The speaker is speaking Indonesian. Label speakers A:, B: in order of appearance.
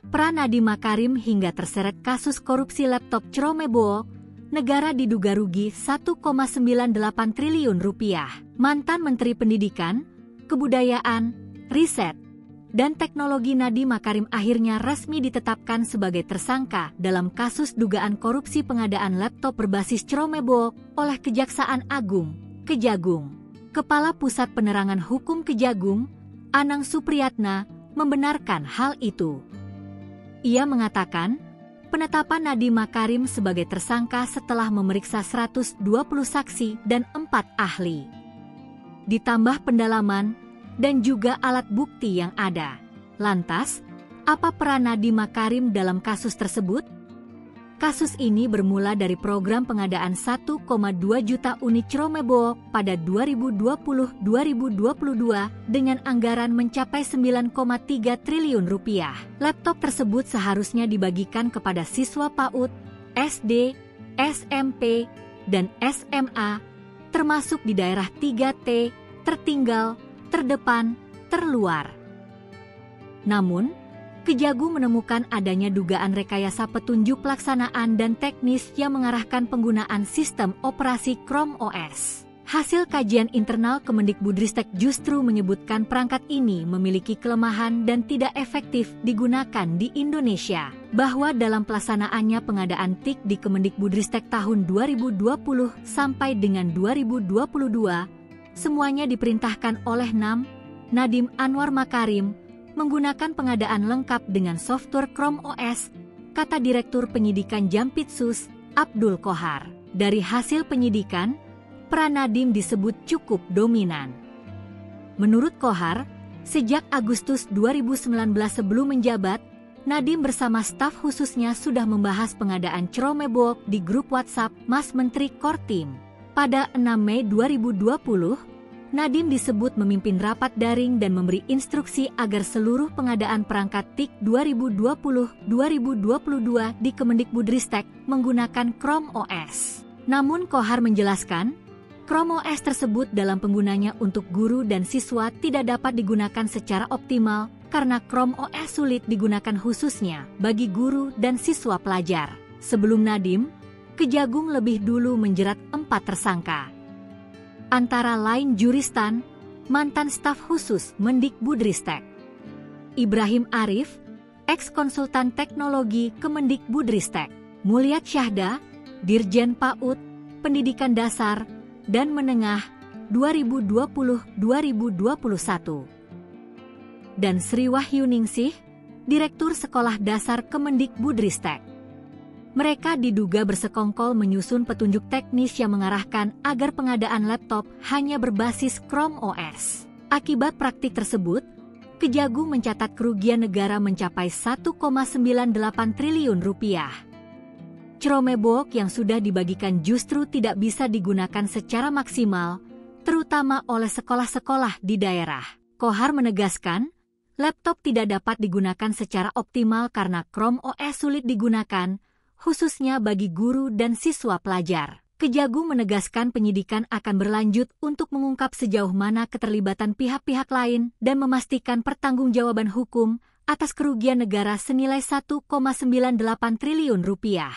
A: Peran Nadiem Makarim hingga terseret kasus korupsi laptop Cromebo, negara diduga rugi 1,98 triliun rupiah. Mantan Menteri Pendidikan, Kebudayaan, Riset, dan Teknologi Nadiem Makarim akhirnya resmi ditetapkan sebagai tersangka dalam kasus dugaan korupsi pengadaan laptop berbasis Cromebo oleh Kejaksaan Agung, Kejagung. Kepala Pusat Penerangan Hukum Kejagung, Anang Supriyatna, membenarkan hal itu. Ia mengatakan, penetapan Nadiem Makarim sebagai tersangka setelah memeriksa 120 saksi dan 4 ahli. Ditambah pendalaman dan juga alat bukti yang ada. Lantas, apa peran Nadiem Makarim dalam kasus tersebut? Kasus ini bermula dari program pengadaan 1,2 juta unit Cromebo pada 2020-2022 dengan anggaran mencapai 9,3 triliun rupiah. Laptop tersebut seharusnya dibagikan kepada siswa PAUD, SD, SMP, dan SMA, termasuk di daerah 3T, tertinggal, terdepan, terluar. Namun, Kejagung menemukan adanya dugaan rekayasa petunjuk pelaksanaan dan teknis yang mengarahkan penggunaan sistem operasi Chrome OS. Hasil kajian internal Kemendikbudristek justru menyebutkan perangkat ini memiliki kelemahan dan tidak efektif digunakan di Indonesia. Bahwa dalam pelaksanaannya pengadaan TIK di Kemendikbudristek tahun 2020 sampai dengan 2022, semuanya diperintahkan oleh Nadiem Anwar Makarim, menggunakan pengadaan lengkap dengan software Chrome OS, kata Direktur Penyidikan Jampitsus, Abdul Qohar. Dari hasil penyidikan, peran Nadiem disebut cukup dominan. Menurut Qohar, sejak Agustus 2019 sebelum menjabat, Nadiem bersama staf khususnya sudah membahas pengadaan Cromebo di grup WhatsApp Mas Menteri Kortim. Pada 6 Mei 2020, Nadiem disebut memimpin rapat daring dan memberi instruksi agar seluruh pengadaan perangkat TIK 2020-2022 di Kemendikbudristek menggunakan Chrome OS. Namun Qohar menjelaskan, Chrome OS tersebut dalam penggunanya untuk guru dan siswa tidak dapat digunakan secara optimal karena Chrome OS sulit digunakan khususnya bagi guru dan siswa pelajar. Sebelum Nadiem, Kejagung lebih dulu menjerat 4 tersangka. Antara lain Juristan, mantan staf khusus Mendikbudristek, Ibrahim Arif, eks-konsultan teknologi Kemendikbudristek, Mulyat Syahda, Dirjen PAUD, Pendidikan Dasar dan Menengah 2020-2021, dan Sri Wahyuningsih, Direktur Sekolah Dasar Kemendikbudristek. Mereka diduga bersekongkol menyusun petunjuk teknis yang mengarahkan agar pengadaan laptop hanya berbasis Chrome OS. Akibat praktik tersebut, Kejagung mencatat kerugian negara mencapai 1,98 triliun rupiah. Cromebo yang sudah dibagikan justru tidak bisa digunakan secara maksimal, terutama oleh sekolah-sekolah di daerah. Qohar menegaskan, laptop tidak dapat digunakan secara optimal karena Chrome OS sulit digunakan, khususnya bagi guru dan siswa pelajar. Kejagung menegaskan penyidikan akan berlanjut untuk mengungkap sejauh mana keterlibatan pihak-pihak lain dan memastikan pertanggungjawaban hukum atas kerugian negara senilai 1,98 triliun rupiah.